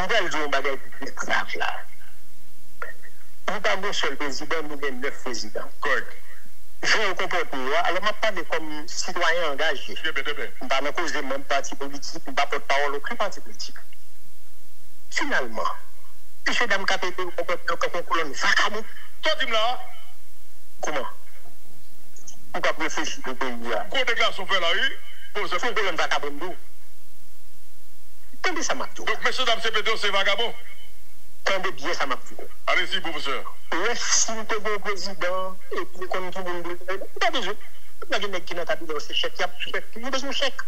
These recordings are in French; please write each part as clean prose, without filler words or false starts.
On va le dire un bagage plus grave là. Nous pas un seul président, nous avons 9 présidents. Correct. Je me comporte moi. Alors, je parle comme citoyen engagé. Je ne suis pas à cause de mon parti politique, je ne suis pas porte-parole aucun parti politique. Finalement, M. Dame Capété, vous comportez comme un colonne vacabond. Toi, dis-moi là. Comment? On va réfléchir au pays. Quoi déclaration fait là, oui? C'est un colonne vagabond. Tendez ça, m'a dit. Donc, M. Dame Capété, c'est vagabond. Tendez bien ça, m'a dit. Allez-y, professeur. Si vous êtes bon président, et puis comme tout le monde, vous avez besoin. Vous avez qui n'a pas besoin de chèque, il y a besoin de chèque.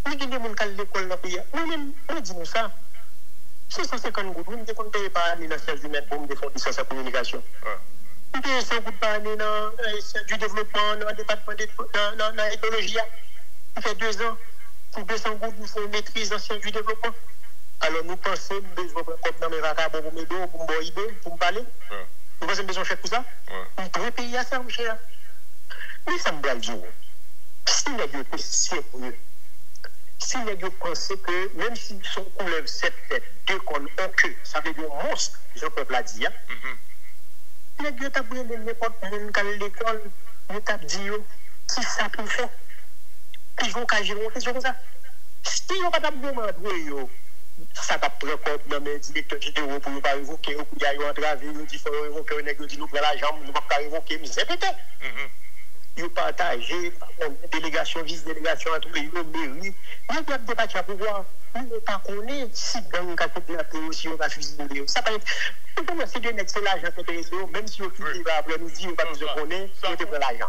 Vous avez des gens qui ont l'école dans le pays. Nous-mêmes, on dit nous ça. 650 gouttes, nous ne payons pas les nations humaines pour me défendre sa communication. Nous payons 100 gouttes par année dans du développement, dans le département dans l'éthologie. Ça fait 2 ans. Pour 200 gouttes, nous faisons une maîtrise dans du développement. Alors nous pensons que nous devons prendre dans mes vacabons pour m'aider, pour me idée, pour me parler. Nous pensons besoin de chèque pour ça. Nous devons payer à ça, mon cher. Mais ça me doit le dire. Si nous avons été sérieux, si nous avons pensé que même si son couleur 7 têtes, 2 qu'on a que, ça veut dire monstre, Jean-Peuple a dit. Nous avons taboué n'importe où à l'école, nous avons dit qui ça peut faire. Puis ils vont cacher une question comme ça. Si ils n'ont pas taboué, ça va prendre dans mes directeurs généraux pour ne pas évoquer, il y a eu un entravé, il dit qu'il faut évoquer, il dit nous prenons la jambe, nous ne pouvons pas évoquer, mais c'est peut-être. Ils partagent, délégation, vice-délégation, entre les mairies, nous devons débattre à pouvoir. Nous ne pas connaître si dans le cas de la paix aussi, on va fusionner. Ça va être. C'est de mettre l'argent intéressé, même si on finit après-midi, on va nous connaître, on te prend l'argent.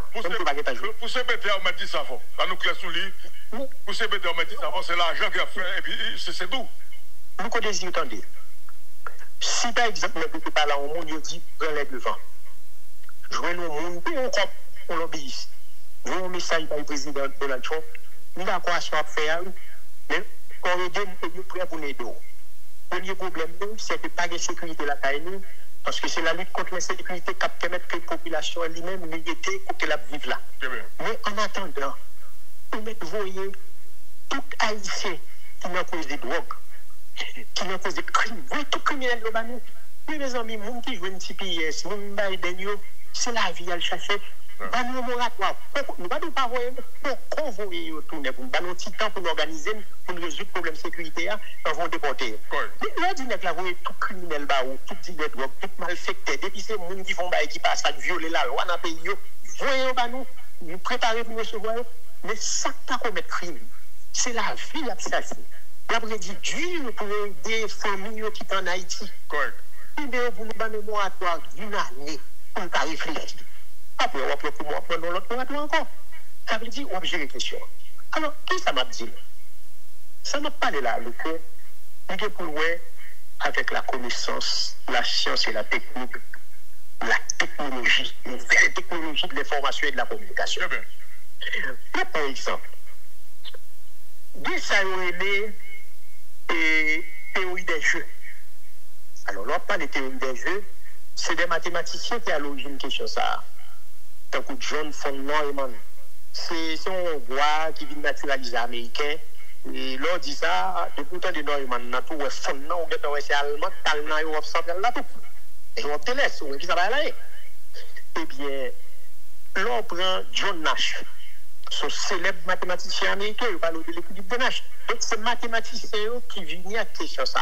Pour ce bêter, on m'a dit ça fort. Là, nous classons lui. Pour ce bêter, on m'a dit ça fort, c'est l'argent qui a fait, et puis c'est tout. Nous connaissons, attendez. Si par exemple, nous ne parlons au monde, il dit, prenez devant. Jouez le monde, on l'obéit. Vous un message par le président Donald Trump, nous avons quoi à faire, mais quand on est prêt pour nous aider. Le premier problème, c'est que pas de sécurité la taille, parce que c'est la lutte contre l'insécurité qui permet que la population elle-même militer pour qu'elle vive là. Mais en attendant, nous voyez tout Haïtien qui n'a cause des drogues, qui n'a cause des crimes, tout criminel de nous. Mes amis, les gens qui jouent un petit PS, c'est la vie à le chercher. Nous moratoire. Nous ne pouvons pas voir pour convoyer tourner pour nous petit temps pour nous organiser pour nous résoudre le problème de sécurité on va déporter. Là dit là vous tout criminel tout dealer drogue tout malfecté depuis ces gens qui font qui passent à violer la loi dans le pays voyez nous préparer pour nous recevoir mais ça pas commettre crime. C'est la vie assassinée. L'après dit dur pour aider les familles qui sont en Haïti. Correct. Idée pour nous donner moratoire d'une année pour nous réfléchir. Après, on va prendre l'autre moratoire encore. Ça veut dire, on va gérer les questions. Alors, qu'est-ce que ça m'a dit? Ça m'a parlé là, le coup, il est pour nous avec la connaissance, la science et la technique, la technologie, une vraie technologie de l'information et de la communication. Par exemple, dès ça, on est théorie des jeux. Alors, là, on parle de théorie des jeux, c'est des mathématiciens qui ont à l'origine de question ça. Tant que John von Neumann, c'est un Hongrois qui vient naturaliser américain. Et là, dit ça, depuis le temps de Neumann, dans tout le fond, c'est allemand, talent, Europe centrale, là tout. Et Europe de l'Est, on dit ça va aller. Eh bien, là, on prend John Nash, son célèbre mathématicien américain, il parle de l'équilibre de Nash. Donc, c'est mathématicien qui vient à question ça,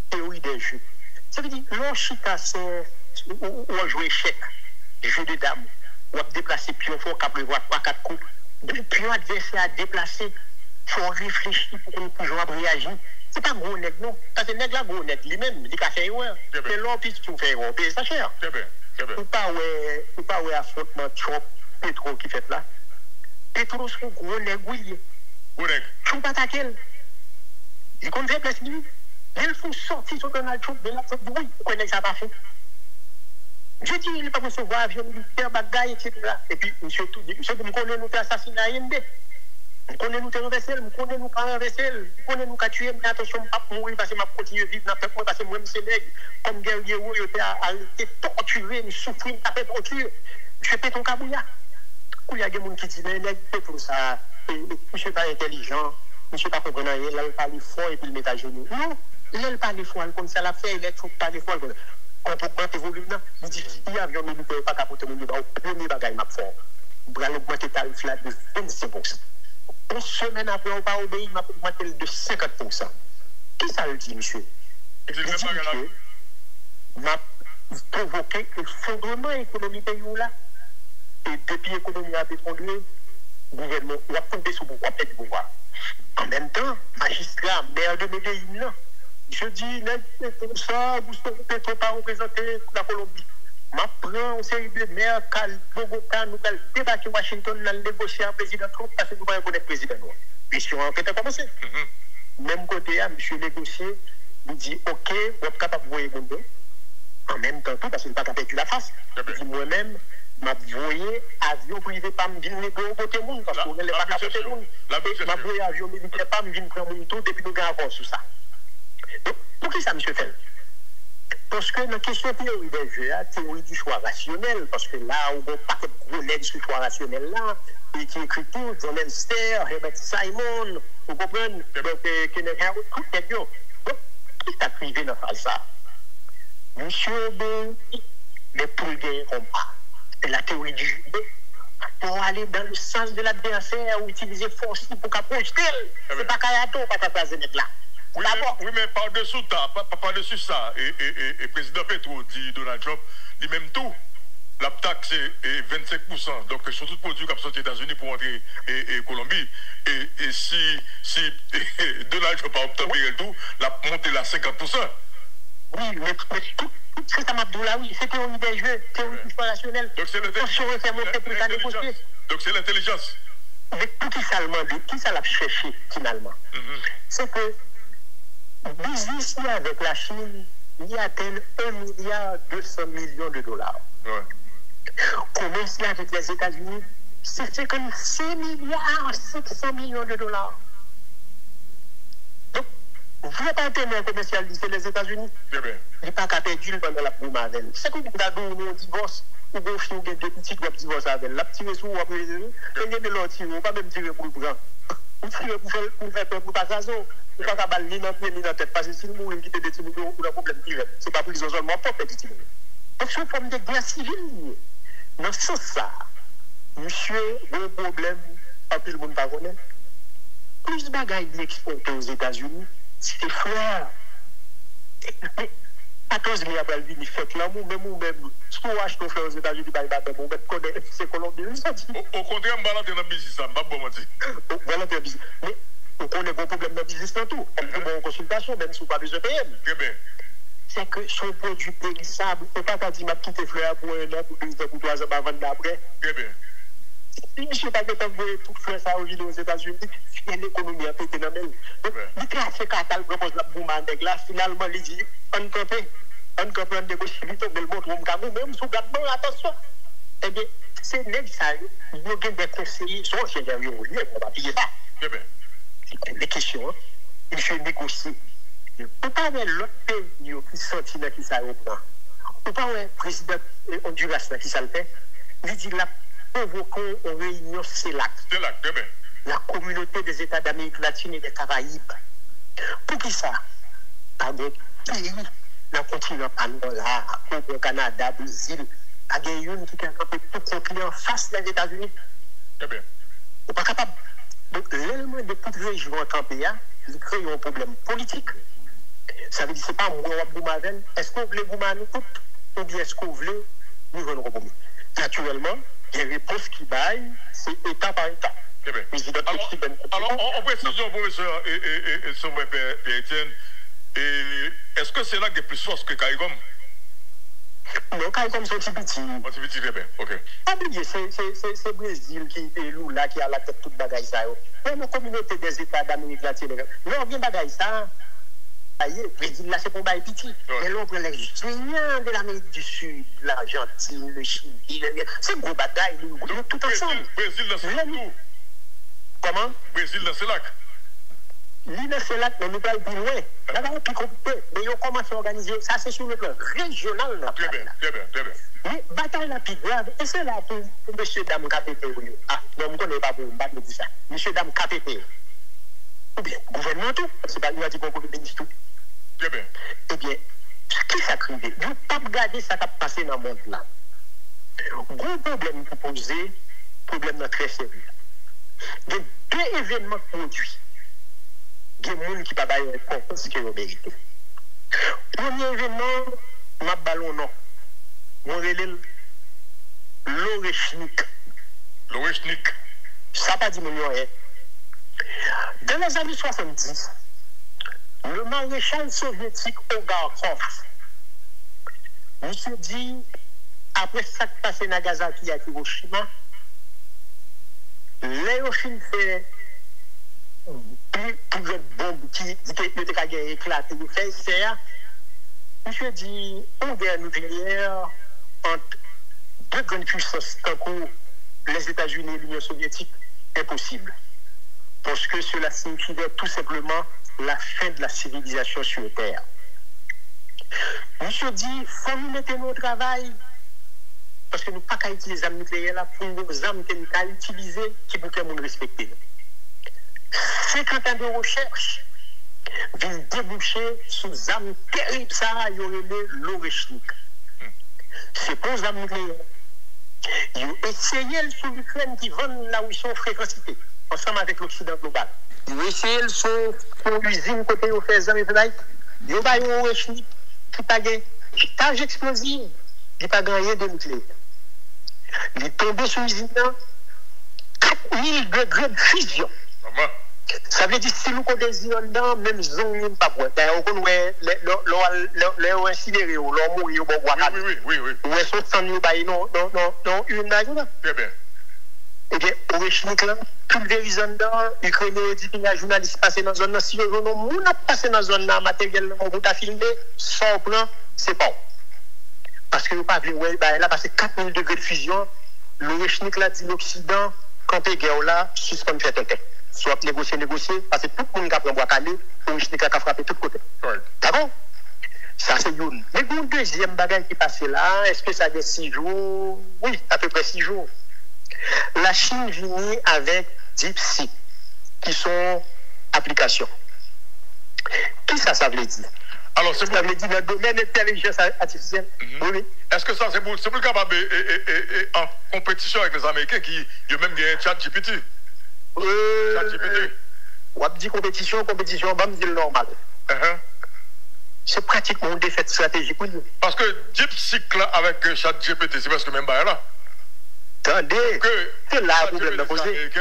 théorie des jeux. Ça veut dire, l'enchita, c'est, on joue échec, jeu de dames. On va déplacer pion, il faut prévoir 3-4 coups. Le pion adversaire à déplacer, il faut réfléchir pour qu'on puisse réagir. Ce n'est pas gros nègre, non. Parce que nègre là, gros nègre, lui-même, il a fait erreur. C'est l'homme qui fait erreur, paye ça cher. C'est bien, c'est bien. Ou pas affrontement Trump, Petro qui fait là. Petro, c'est un gros nègre, oui. Gros nègre. Trump attaque elle. Il compte faire place lui. Elle faut sortir sur Donald Trump de la sorte de oui. Pourquoi il n'a pas fait? Je dis, il n'est pas recevoir avion militaire, bagaille, etc. Et puis, monsieur, vous connaissez nous faire assassiner à IND. Vous connaissez nous faire renverser, vous connaissez nous pas renverser, vous connaissez nous qu'à tuer, mais attention, je ne vais pas mourir parce que je continue à vivre dans le peuple, parce que moi, je suis nègre. Comme guerrier, je été torturé, je souffre, je tapé torture. Je fais ton cabouya. Il y a des gens qui disent, mais nègre, c'est pour ça. Monsieur n'est pas intelligent, monsieur n'est pas comprenant rien, là, il parle fort et puis il met à genoux. Non, Là, il parle fois comme ça, la fait, il est trop parlé fois. Quand on augmente le volume, il dit si l'avion militaire pas capoter mon débat, le premier bagage m'a fait. On va augmenter le tarif là de 25%. Une semaine après, on va obéir, m'a augmenté de 50%. Qu'est-ce que ça veut dire, monsieur? Il dit, monsieur, m'a provoqué l'effondrement économique pays là. Et depuis l'économie a effondré, le gouvernement a tombé sous le pouvoir. En même temps, magistrat, maire de Medellín, je dis, comme ça, vous ne pouvez pas représenter la Colombie. Je prends une série de maires, Bogota, nous allons débattre Washington, nous allons négocier un président Trump parce que nous ne pouvons pas connaître le président. Puis si on enquête a commencé. Même côté, monsieur négocié, il dit, OK, vous êtes capable de voir le en même temps, parce qu'il n'a pas perdu la face. Il dit, moi-même, je voyais avion privé pas me venir pour côté monde parce qu'on n'est pas capable de monde. Je voyais avion militaire pas me venir prendre mon tour depuis nous avons encore sur ça. Donc, pour qui ça, monsieur fait? Parce que dans la question théorie des jeux, la théorie du choix rationnel, parce que là, on n'a pas de gros lettres sur le choix rationnel là, et qui écrit tout, John Elster, Herbert Simon, vous comprenez? Donc, Kenneth Harrow, tout est bien. Donc, qui t'a privé dans ça? Monsieur B, les poules gagner combat. C'est la théorie du jeu. Pour aller dans le sens de l'adversaire ou utiliser force pour qu'à projeter. C'est pas Kayato, pas ta place là. Oui, mais par-dessus ça, et président Petro dit Donald Trump, dit même tout. La taxe est 25%. Donc, sur tout produit qui sont aux États-Unis pour entrer en Colombie. Et si Donald Trump a obtenu le tout, la montée à 50%. Oui, mais tout ce que ça m'a dit là, oui, c'est théorie des jeux, théorie du choix rationnel. Donc, c'est l'intelligence. Donc, c'est l'intelligence. Mais tout qui ça demandé, qui ça l'a cherché finalement, c'est que business avec la Chine, il atteint 1,2 milliard de dollars. Ouais. Commerce avec les États-Unis, c'est 56 milliards 500 millions de dollars. Donc, vous partenaire commercial, c'est les États-Unis. Très bien. Il n'est pas qu'à perdre pendant la boum avec. C'est que vous avez un divorce, ou vous avez deux petits qui divorcent avec. La petite sous, vous avez de l'autre, vous ne pas même tirer pour le prendre. Vous tirez pour faire peur pour passer ça. Vous ne pouvez pas ni dans le pied ni dans la tête. Parce que si vous voulez quitter des petits moutons, vous avez un problème direct. Ce n'est pas pour les autres seulement pour les petits moutons. Donc, c'est une forme de guerre civile. Dans ce sens, ça, monsieur, un problème, pas plus le monde ne connaît. Plus de bagailles exportés aux États-Unis, c'est frère. 14 000 après le fait l'amour, même ou même, ce qu'on achète aux frères aux États-Unis, on connaît, c'est Colombie. Au contraire, on va dans le business, ça, pas bon, dit. Voilà, dans le business. Mais on connaît bon problème dans le business dans tout. On peut une consultation, même si on n'a pas besoin de payer. Très bien. C'est que son produit périssable, on ne peut pas dire que je quitte fleur pour 1 an, pour 2 ans, pour 3 ans, avant d'après. Très bien. Si je ne sais pas que tout fleur ça aux États-Unis, il y a l'économie à péter dans le même. Donc, il y a ce catal propose la boum avec là, finalement, il dit, on comprend des possibilités, mais le montre, on me même sous gardement, attention. Eh bien, c'est nécessaire. Il y a des conseillers, soit chez les on va pas payer ça. Très bien. C'est des questions, il faut négocier. On ne peut pas avoir l'autre pays qui sortit dans qui ça reprend. On ne peut pas avoir un président Honduras qui ça le fait. Il dit la provoquons une réunion CELAC. CELAC, très bien. La communauté des États d'Amérique latine et des Caraïbes. Pour qui ça? Par des pays dans le continent là, au Canada, Brésil, à des une qui est capable de tout contrôler en face des États-Unis. Très bien. On n'est pas capable. Donc, l'élément de toute région en Campéa, il crée un problème politique. Ça veut dire que ce n'est pas moi ou Boumaven. Est-ce qu'on voulait Boumaven tout ou bien est-ce qu'on voulait nous jouer un compromis? Naturellement, les réponses qui baillent, c'est état par état. Très bien. Alors, en précision, professeur et son père Étienne, est-ce que c'est là qu'il y a plus force que CARICOM? Non, CARICOM, c'est un petit. Un petit, très bien, ok. Ah, bien, c'est Brésil qui est là, qui a la tête toute bagaille ça. Dans la communauté des États d'Amérique latine, non, bien bagaille ça. Le Brésil, là, c'est pour bailler petit. Mais là, on prend les Chiliens de l'Amérique du Sud, l'Argentine, le Chili, c'est une grosse bataille, tout ensemble. Brésil, là, c'est tout. Comment? Brésil, là, c'est là. L'île, c'est là, mais nous parlons plus loin. Là, on plus compliqué. Mais on commence à organiser. Ça, c'est sur le plan régional. Très bien, très bien, très bien. Mais bataille la plus grave, et c'est là pour M. Dame KPP. Ah, non, je ne connais pas pour me dire ça. M. Dame KPP. Ou bien, gouvernement tout. C'est pas lui qui a dit qu'on peut bénéficier tout. Très bien. Eh bien, qui ça crivé? Vous ne pas regarder ça qui a passé dans le monde là. Gros problème pour poser, problème très sérieux. Il y a deux événements produits. Il y a des gens qui ne peuvent pas récompense que vous méritez. Premier événement, ma ballon non. Mon relève l'orechnik. L'orechnik. Ça n'a pas dit mon rien. Dans les années 70, le maréchal soviétique Ogarkov, il se dit, après ça qui passe à Nagasaki et à Hiroshima, l'Hiroshima fait plus de bombes qui était éclaté, il fait serre. Il se dit, une guerre nucléaire entre deux grandes puissances, comme les États-Unis et l'Union soviétique, impossible. Parce que cela signifierait tout simplement la fin de la civilisation sur Terre. Monsieur dit, il faut nous mettre au travail, parce que nous ne pouvons pas utiliser les armes nucléaires là pour nos armes que nous pouvons utiliser qui pour que nous respecter. 50 ans de recherche viennent déboucher sur des armes terribles, ça, il y aurait l'orechnik. C'est pas des armes nucléaires. Ils ont essayé sur l'Ukraine qui vendent là où ils sont fréquentés, ensemble avec l'Occident global. Ils ont essayé sur l'usine côté où fait des armes, ils ont pas eu l'orechnik qui n'a pas tâche explosive, il n'a pas gagné de nucléaire. Il est tombé sur l'usine 4000 degrés de fusion. Ça veut dire que si nous désirons dedans, même si nous ne pas boire. D'ailleurs, on connaît les incinérés, ou les mourir, ou boire. Oui. Ou est-ce que sans nous bailler, non, une bague. Très bien. Eh bien, au Réchinique, là, pulvérisant dedans, Ukrainien dit qu'il y a un journaliste passé dans la zone, si on a passé dans la zone, matériel, on peut filmer, sans plan, c'est pas. Parce que vous pas vu, là, passé 4000 degrés de fusion, le Réchinique, là, dit l'Occident, quand il y a guerre là, suspend fait un tête. Soit négocier, parce que tout le monde a pris un bois calé, le Réchinique a frappé de tous côtés. D'accord? Ça, c'est une. Mais une deuxième bagage qui passe là, est-ce que ça a 6 jours? Oui, à peu près 6 jours. La Chine vient avec DeepSeek, qui sont applications. Qui ça veut dire? Alors, c'est ça veut dire dans le domaine de l'intelligence artificielle. Oui. Est-ce que ça, c'est plus capable en compétition avec les Américains qui ont même gagné ChatGPT? ChatGPT. On va dire compétition, on va me dire normal. C'est pratiquement une défaite stratégique pour nous. Parce que DeepSeek là, avec ChatGPT, c'est presque même pas là. Attendez, c'est là le problème de poser.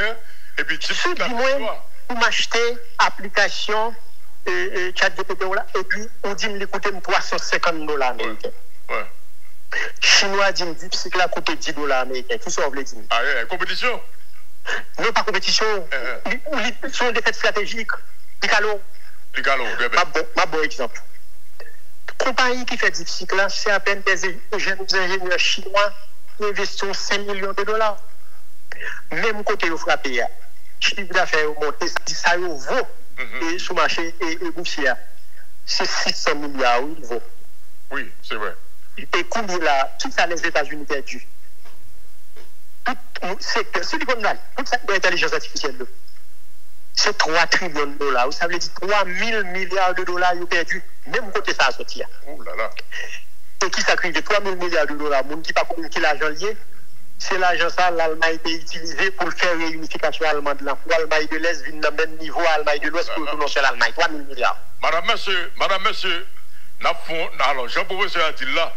Et puis DeepSeek là, pour m'acheter application ChatGPT là, et puis on dit me coûter $350 américains. Ouais. Chinois dit DeepSeek là coûte $10 américains. Qui ça veut dire? Ah ouais, compétition? Non, pas compétition. Ils sont des faits stratégiques. Les galops, bien bien. Ma bon exemple. Compagnie qui fait DeepSeek là, c'est à peine des ingénieurs chinois qui investissent $5 millions. Même côté au frappé, chiffre d'affaires monté, ça vaut et sur le marché et boursier. C'est 600 milliards, il vaut. Oui, c'est vrai. Et combien là, tout ça les États-Unis perdu. Tout secteur, Silicon Valley, toute cette intelligence artificielle, c'est 3 trillions de dollars. Ça veut dire 3000 milliards de dollars ils ont perdu, même côté ça a sorti. Oh là là. Et qui s'accuse de 3000 milliards de dollars, monde qui n'a pas communiqué l'argent lié, c'est l'argent ça, l'Allemagne a utilisé pour faire réunification allemande. L'Allemagne de l'Est vient dans le même niveau, l'Allemagne de l'Ouest pour retourner sur l'Allemagne. 3000 milliards. Madame, monsieur, alors, Jean-Professeur a dit là,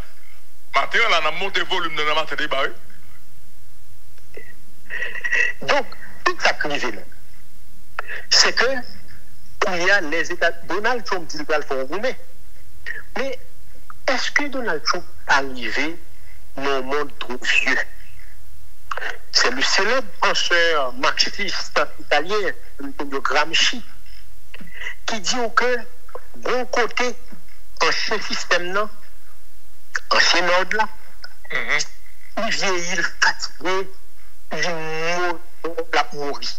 matériel, on a monté le volume de la matière débarrée. Donc, tout ça privé là, c'est que il y a les États. Donald Trump dit qu'il va le faire rouler. Mais est-ce que Donald Trump est arrivé dans un monde trop vieux? C'est le célèbre penseur marxiste italien, Antonio Gramsci, qui dit que bon côté ancien système là, ancien ordre là, il vieillit, il fatigué, il mourir.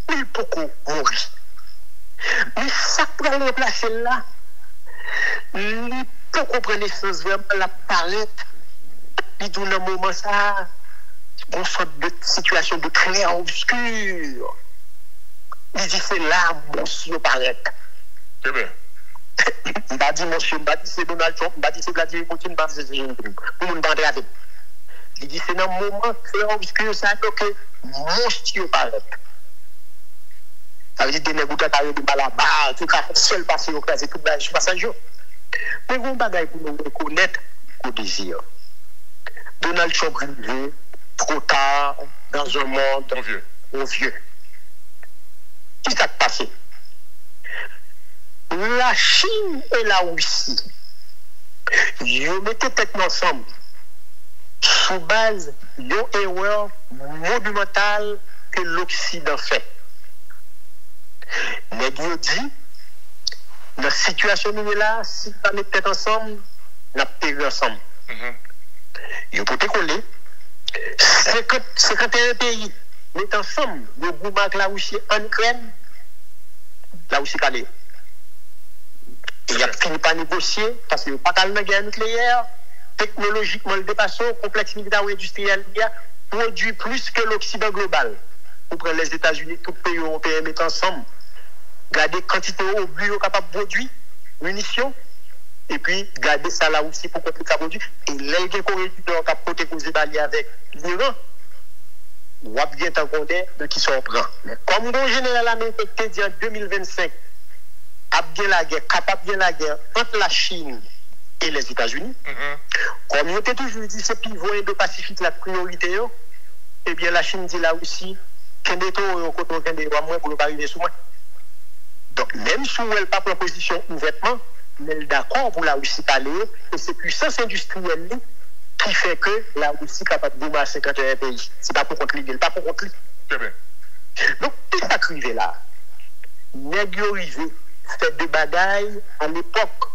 Il peut mourir. Mais ça pour le remplacer là, il peut comprendre naissance vraiment l'apparaître. Il dit dans un moment ça, une sorte de situation de clair obscur. Il dit c'est là, monsieur paraît. C'est bien. m'a dit monsieur, m'a dit c'est Donald Trump, m'a dit c'est Vladimir Poutine, m'a dit c'est Xi Jinping. Pour mon pas avec. Il dit c'est dans le moment que ça que monstrueux paraît. Ça veut dire que des négociateurs de Malabar, tout cas seul passer au cas, c'est tout le passage. Mais vous bagaille pour nous reconnaître au désir. Donald Trump arrivé trop tard dans un monde au vieux. Qu'est-ce qui s'est passé? La Chine et la Russie, ils mettaient tête ensemble sous base d'une erreur monumentale que l'Occident fait. Mais Dieu dit, dans la situation où nous sommes là, si nous mettons tête ensemble, nous péri ensemble. Ils ont collé 51 pays mettent ensemble le groupe avec la Russie en Ukraine, la Russie calée. Il a fini par négocier parce qu'il n'y a pas de guerre nucléaire, technologiquement le dépassant, complexe militaire ou industriel, produit plus que l'Occident global. Vous prenez les États-Unis, tous les pays européens mettent ensemble, gardez quantité d'obus capables de produire, munitions, et puis gardez ça là aussi pour compléter ça produit. Et les Corée du Nord qui a protéger avec l'Iran, ou a bien tant qu'on est de qui sont prend. Mais comme le général américain dit en 2025, capable de la guerre entre la Chine et les États-Unis, comme il était toujours dit, c'est pivot Indo-Pacifique la priorité, eh bien la Chine dit là aussi, qu'un des taux pour ne pas arriver sous moi. Donc même si elle n'a pas proposition ouvertement, mais elle est d'accord pour la Russie parler, et c'est puissance industrielle qui fait que la Russie est capable de bombarder 51 pays. C'est pas pour contre lui, pas pour contre lui. Donc, qu'est-ce qui est arrivé là? Négocier fait des bagailles à l'époque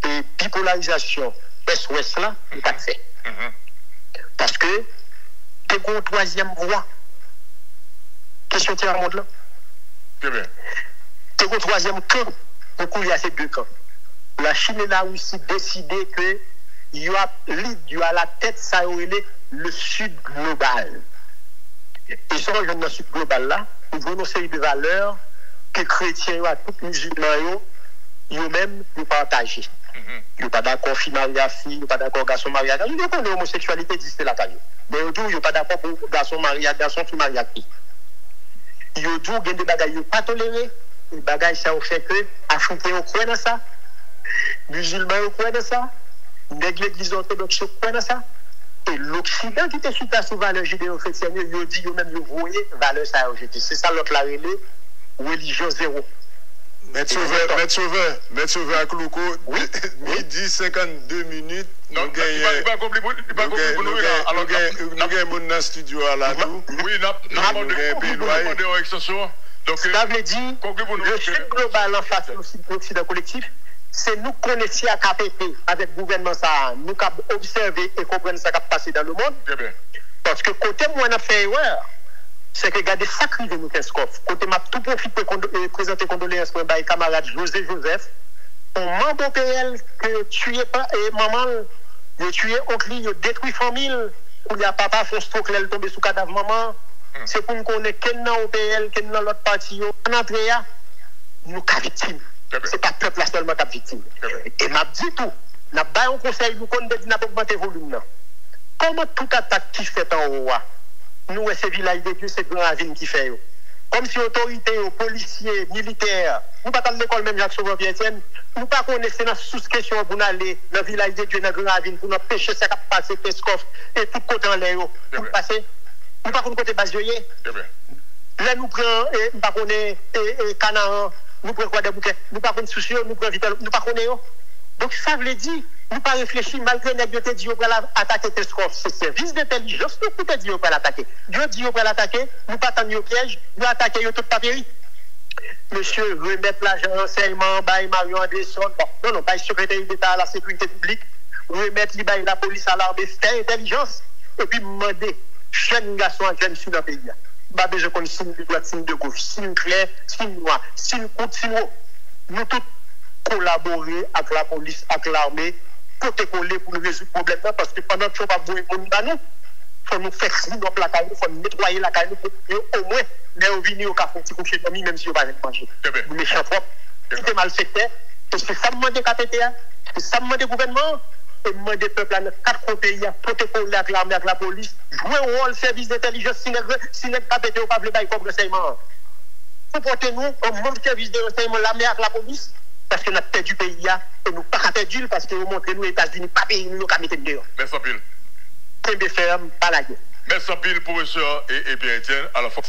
de bipolarisation Est-Ouest là, n'est pas fait. Parce que, t'es une troisième voie. Question tient à monde là? T'es une troisième camp. Donc, il y a ces deux camps. La Chine et la Russie décidé que il y a la tête, ça le sud global. Et ça, dans le sud global là, nous avons une série de valeurs que les chrétiens et tous les musulmans, eux-mêmes, nous partagent. Ils ne sont pas d'accord fille maria fille, ils ne sont pas d'accord garçon maria garçon. Ils disent que l'homosexualité existe là. Mais ils ne sont pas d'accord pour garçon maria garçon, fille maria fille. Ils disent que des bagages ne sont pas tolérés. Les bagages, ça fait que les Africains croient dans ça. Les musulmans croient dans ça. L'Église orthodoxe croit dans ça. Et l'Occident qui était sur la valeur judéo-chrétienne, il dit même vous voyez valeur ça a rejeté. C'est ça l'autre la relais, religion zéro. Maître Sauveur à Clouco, midi 52 minutes. Nous avons un studio à la nous. Oui, nous avons une extension. Ça veut dire le sud global en face de l'Occident collectif. C'est nous connaissons à KPP avec le gouvernement, ça, nous avons observé et compris ce qui a passé dans le monde. Parce que côté moi, on a fait erreur. C'est que regardez ça qui nous Peskov. Côté m'a tout profité de présenter condoléances pour mes camarades José Joseph. On membre PL que tué pas et maman, il tué oncle, il détruit famille. Où il y a papa font stroke, elle tombe sous cadavre maman. C'est pour nous connaître quel dans OPL, quel dans l'autre parti. En entrée, nous sommes victimes. C'est pas le peuple là seulement qui est victime. Et m'a dit tout. N'a pas un conseil, nous connaissons n'a pas augmenté le volume. Comment toute attaque qui fait en haut, nous, c'est village de Dieu, c'est grand ravine qui fait. Comme si autorité, policiers, militaires, nous pas dans l'école même Jacques Sauveur-Pierre-Etienne, nous pas connaissons dans sous-question pour aller dans le village de Dieu, dans grand ravine, pour nous pêcher ça qui passe, Peskov, et tout côté en l'air, pour passer. Nous pas connaissons côté Basioyer. Là, nous prenons, nous pas connaissons Canaan. Nous prenons quoi des bouquets, nous ne prenons pas soucieux, nous prenons vital, nous ne prenons pas. Donc ça veut dire, nous ne pas réfléchir malgré les Dieu dit qu'on va attaquer Peskov. C'est service d'intelligence, nous ne dit qu'on va l'attaquer. Dieu dit qu'on va l'attaquer, nous pas attendre au piège, nous attaquer tout papier. Monsieur, remettre l'argent renseignement, bail Marion Anderson, non, pas le secrétaire d'État à la sécurité publique, remettre la police à l'armée, faire intelligence, et puis demander, jeune garçon, jeune fille dans le pays. Pas besoin qu'on signe de droite, signe de gauche, signe clair, signe noir, signe court, signe haut. Nous tous collaborer avec la police, avec l'armée, pour te coller pour résoudre le problème parce que pendant que tu vas voir pour nous, il faut nous faire signer dans la caille, il faut nettoyer la caille pour au moins les venir au café petit coucher de nuit même si on va rien manger. Vous méchant propre, tout est mal fait, Et c'est ça demande KPTA, c'est ça demande gouvernement, et demande peuple à 4 pays à protocoler avec l'armée, avec la police, jouer un rôle service d'intelligence si le KPTA n'a pas voulu bailler comme renseignement. Vous portez-nous un membre service de renseignement, l'armée avec la police, parce que nous avons perdu le pays et nous pas perdu parce que vous montrez nous les États-Unis, pas pays, nous avons mis dehors. Merci Pile. C'est ferme, pas la guerre. Merci Pile, professeur et Pierre Etienne, à la fois.